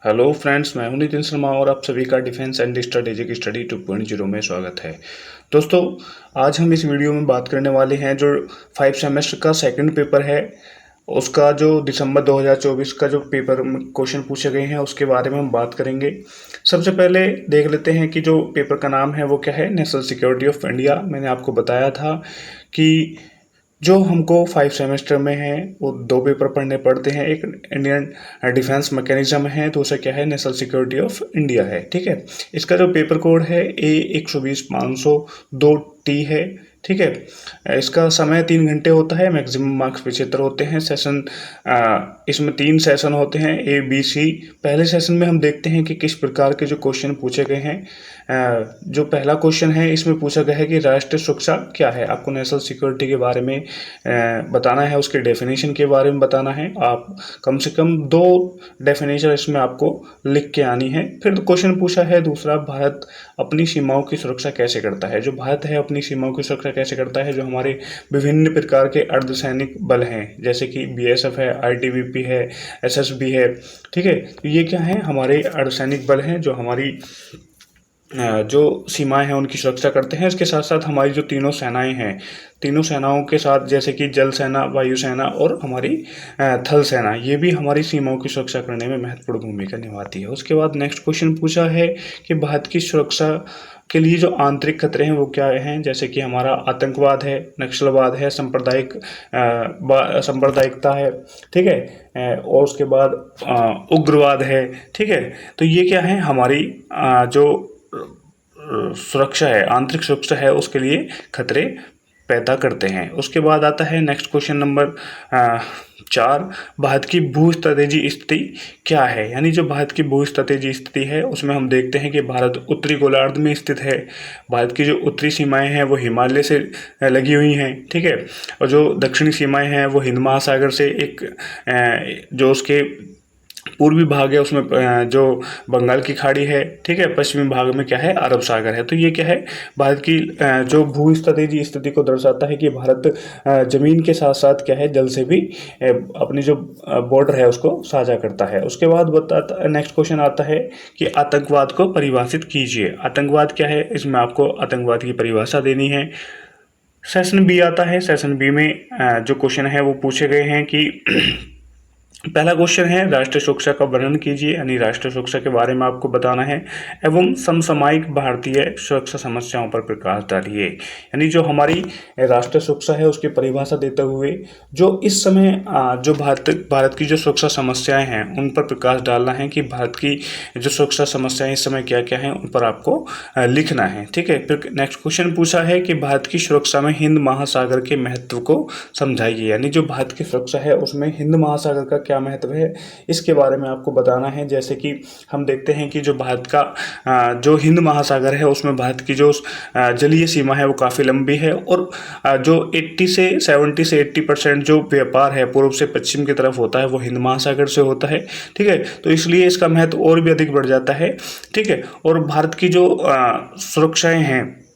Hello friends, मैं हूं नितिन शर्मा और आप सभी का डिफेंस एंड स्ट्रेटेजिक स्टडी 2.0 में स्वागत है। दोस्तों, आज हम इस वीडियो में बात करने वाले हैं जो 5 सेमेस्टर का सेकंड पेपर है, उसका जो दिसंबर 2024 का जो पेपर क्वेश्चन पूछे गए हैं उसके बारे में हम बात करेंगे। सबसे पहले देख लेते हैं कि जो पेपर का नाम है वो क्या है। National security of India. मैंने आपको बताया था कि जो हमको 5 सेमेस्टर में है वो दो पेपर पढ़ने पड़ते हैं। एक इंडियन डिफेंस मैकेनिज्म है, दूसरा क्या है, नेशनल सिक्योरिटी ऑफ इंडिया है। ठीक है, इसका जो पेपर कोड है A 120-502T है। ठीक है, इसका समय 3 घंटे होता है, मैक्सिमम मार्क्स 75 होते हैं। सेशन इसमें 3 सेशन होते हैं, ABC। पहले सेशन में हम देखते हैं कि किस प्रकार के जो क्वेश्चन पूछे गए हैं। जो पहला क्वेश्चन है इसमें पूछा गया है कि राष्ट्रीय सुरक्षा क्या है। आपको नेशनल सिक्योरिटी के बारे में बताना है, उसके डेफिनेशन के बारे में बताना है। आप कम से कम 2 डेफिनेशन इसमें आपको लिख के आनी है। फिर क्वेश्चन पूछा है दूसरा, भारत अपनी सीमाओं की सुरक्षा कैसे करता है। जो भारत है अपनी सीमाओं की सुरक्षा कैसे करता है, जो हमारे विभिन्न प्रकार के अर्धसैनिक बल हैं जैसे कि BSF है, ITBP है, SSB है। ठीक है, तो ये क्या है, हमारे अर्धसैनिक बल हैं जो हमारी जो सीमाएं हैं उनकी सुरक्षा करते हैं। इसके साथ साथ हमारी जो तीनों सेनाएं हैं, तीनों सेनाओं के साथ जैसे कि जल सेना, वायु सेना और हमारी थल सेना, ये भी हमारी सीमाओं की सुरक्षा करने में महत्वपूर्ण भूमिका निभाती है। उसके बाद नेक्स्ट क्वेश्चन पूछा है कि भारत की सुरक्षा के लिए जो आंतरिक खतरे हैं वो क्या हैं। जैसे कि हमारा आतंकवाद है, नक्सलवाद है, सांप्रदायिकता है। ठीक है, और उसके बाद उग्रवाद है। ठीक है, तो ये क्या है, हमारी जो सुरक्षा है, आंतरिक सुरक्षा है, उसके लिए खतरे पैदा करते हैं। उसके बाद आता है नेक्स्ट क्वेश्चन नंबर 4, भारत की भू स्ट्रेटेजी स्थिति क्या है। यानी जो भारत की भू स्ट्रेटेजी स्थिति है उसमें हम देखते हैं कि भारत उत्तरी गोलार्ध में स्थित है। भारत की जो उत्तरी सीमाएं हैं वो हिमालय से लगी हुई हैं। ठीक है, और जो दक्षिणी सीमाएं हैं वो हिंद महासागर से एक जो उसके पूर्वी भाग है उसमें जो बंगाल की खाड़ी है। ठीक है, पश्चिमी भाग में क्या है, अरब सागर है। तो ये क्या है, भारत की जो भू स्थिति स्थिति को दर्शाता है कि भारत जमीन के साथ साथ क्या है, जल से भी अपनी जो बॉर्डर है उसको साझा करता है। उसके बाद बताता नेक्स्ट क्वेश्चन आता है कि आतंकवाद को परिभाषित कीजिए। आतंकवाद क्या है, इसमें आपको आतंकवाद की परिभाषा देनी है। सेशन बी आता है। सेशन बी में जो क्वेश्चन है वो पूछे गए हैं कि पहला क्वेश्चन है राष्ट्रीय सुरक्षा का वर्णन कीजिए। यानी राष्ट्रीय सुरक्षा के बारे में आपको बताना है एवं समसामयिक भारतीय सुरक्षा समस्याओं पर प्रकाश डालिए। यानी जो हमारी राष्ट्रीय सुरक्षा है उसकी परिभाषा देते हुए जो इस समय जो भारत की जो सुरक्षा समस्याएं हैं उन पर प्रकाश डालना है कि भारत की जो सुरक्षा समस्याएं इस समय क्या क्या हैं उन पर आपको लिखना है। ठीक है, फिर नेक्स्ट क्वेश्चन पूछा है कि भारत की सुरक्षा में हिंद महासागर के महत्व को समझाइए। यानी जो भारत की सुरक्षा है उसमें हिंद महासागर का क्या महत्व है इसके बारे में आपको बताना है। जैसे कि हम देखते हैं कि जो भारत का जो हिंद महासागर है उसमें भारत की जो जलीय सीमा है वो काफ़ी लंबी है और जो 70 से 80% जो व्यापार है पूर्व से पश्चिम की तरफ होता है वो हिंद महासागर से होता है। ठीक है, तो इसलिए इसका महत्व और भी अधिक बढ़ जाता है। ठीक है, और भारत की जो सुरक्षाएं हैं,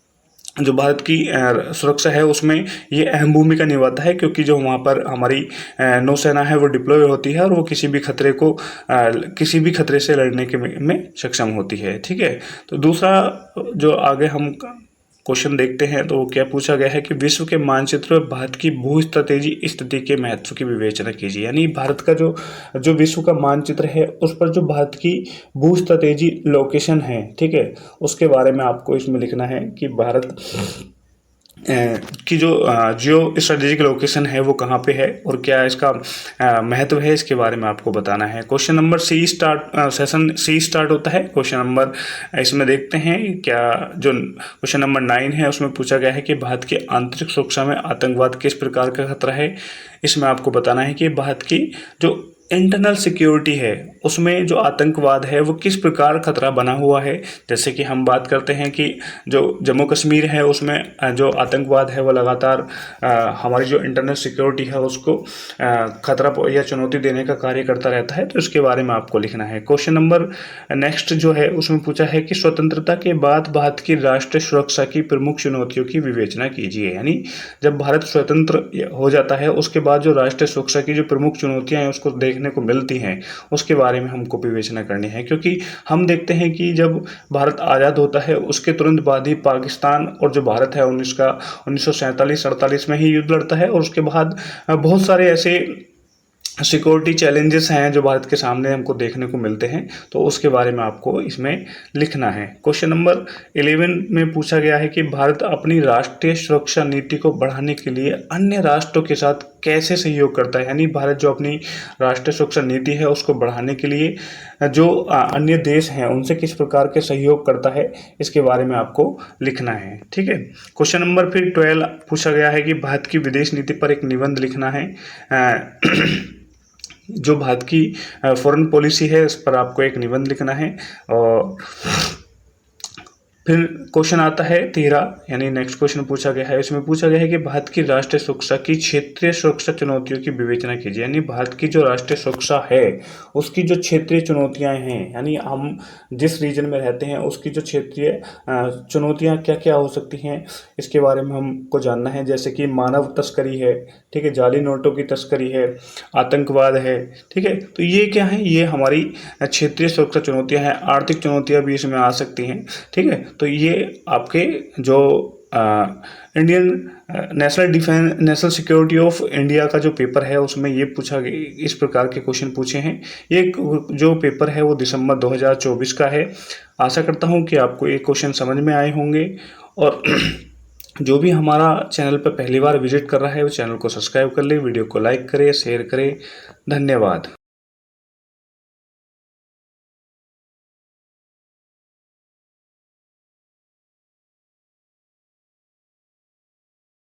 जो भारत की सुरक्षा है उसमें ये अहम भूमिका निभाता है क्योंकि जो वहाँ पर हमारी नौसेना है वो डिप्लॉय होती है और वो किसी भी खतरे से लड़ने के में सक्षम होती है। ठीक है, तो दूसरा जो आगे हम क्वेश्चन देखते हैं तो क्या पूछा गया है कि विश्व के मानचित्र में भारत की भू स्ट्रेटेजी स्थिति के महत्व की विवेचना कीजिए। यानी भारत का जो जो विश्व का मानचित्र है उस पर जो भारत की भू स्ट्रेटेजी लोकेशन है, ठीक है, उसके बारे में आपको इसमें लिखना है कि भारत की जो जियो स्ट्रेटेजिक लोकेशन है वो कहाँ पे है और क्या इसका महत्व है, इसके बारे में आपको बताना है। क्वेश्चन नंबर सेशन सी स्टार्ट होता है। क्वेश्चन नंबर इसमें देखते हैं क्या जो क्वेश्चन नंबर 9 है उसमें पूछा गया है कि भारत की आंतरिक सुरक्षा में आतंकवाद किस प्रकार का खतरा है। इसमें आपको बताना है कि भारत की जो इंटरनल सिक्योरिटी है उसमें जो आतंकवाद है वो किस प्रकार खतरा बना हुआ है। जैसे कि हम बात करते हैं कि जो जम्मू कश्मीर है उसमें जो आतंकवाद है वो लगातार हमारी जो इंटरनल सिक्योरिटी है उसको खतरा या चुनौती देने का कार्य करता रहता है, तो इसके बारे में आपको लिखना है। क्वेश्चन नंबर नेक्स्ट जो है उसमें पूछा है कि स्वतंत्रता के बाद भारत की राष्ट्रीय सुरक्षा की प्रमुख चुनौतियों की विवेचना कीजिए। यानी जब भारत स्वतंत्र हो जाता है उसके बाद जो राष्ट्रीय सुरक्षा की जो प्रमुख चुनौतियां हैं उसको देखना देखने को मिलती हैं उसके बारे में हमको विवेचना करनी है। क्योंकि हम देखते हैं कि जब भारत आज़ाद होता है उसके तुरंत बाद ही पाकिस्तान और जो भारत है 1947-48 में ही युद्ध लड़ता है, और उसके बाद बहुत सारे ऐसे सिक्योरिटी चैलेंजेस हैं जो भारत के सामने हमको देखने को मिलते हैं, तो उसके बारे में आपको इसमें लिखना है। क्वेश्चन नंबर 11 में पूछा गया है कि भारत अपनी राष्ट्रीय सुरक्षा नीति को बढ़ाने के लिए अन्य राष्ट्रों के साथ कैसे सहयोग करता है, यानी भारत जो अपनी राष्ट्रीय सुरक्षा नीति है उसको बढ़ाने के लिए जो अन्य देश हैं उनसे किस प्रकार के सहयोग करता है, इसके बारे में आपको लिखना है। ठीक है। क्वेश्चन नंबर फिर 12 पूछा गया है कि भारत की विदेश नीति पर एक निबंध लिखना है। जो भारत की फॉरेन पॉलिसी है इस पर आपको एक निबंध लिखना है। और फिर क्वेश्चन आता है 13, यानी नेक्स्ट क्वेश्चन पूछा गया है, इसमें पूछा गया है कि भारत की राष्ट्रीय सुरक्षा की क्षेत्रीय सुरक्षा चुनौतियों की विवेचना कीजिए। यानी भारत की जो राष्ट्रीय सुरक्षा है उसकी जो क्षेत्रीय चुनौतियां हैं, यानी हम जिस रीजन में रहते हैं उसकी जो क्षेत्रीय चुनौतियां क्या क्या हो सकती हैं इसके बारे में हमको जानना है। जैसे कि मानव तस्करी है, ठीक है, जाली नोटों की तस्करी है, आतंकवाद है, ठीक है, तो ये क्या है, ये हमारी क्षेत्रीय सुरक्षा चुनौतियां हैं। आर्थिक चुनौतियां भी इसमें आ सकती हैं। ठीक है, तो ये आपके जो Indian national security of India का जो पेपर है उसमें ये पूछा गया, इस प्रकार के क्वेश्चन पूछे हैं। ये जो पेपर है वो दिसंबर 2024 का है। आशा करता हूँ कि आपको ये क्वेश्चन समझ में आए होंगे। और जो भी हमारा चैनल पर पहली बार विजिट कर रहा है वो चैनल को सब्सक्राइब कर ले, वीडियो को लाइक करे, शेयर करे। धन्यवाद।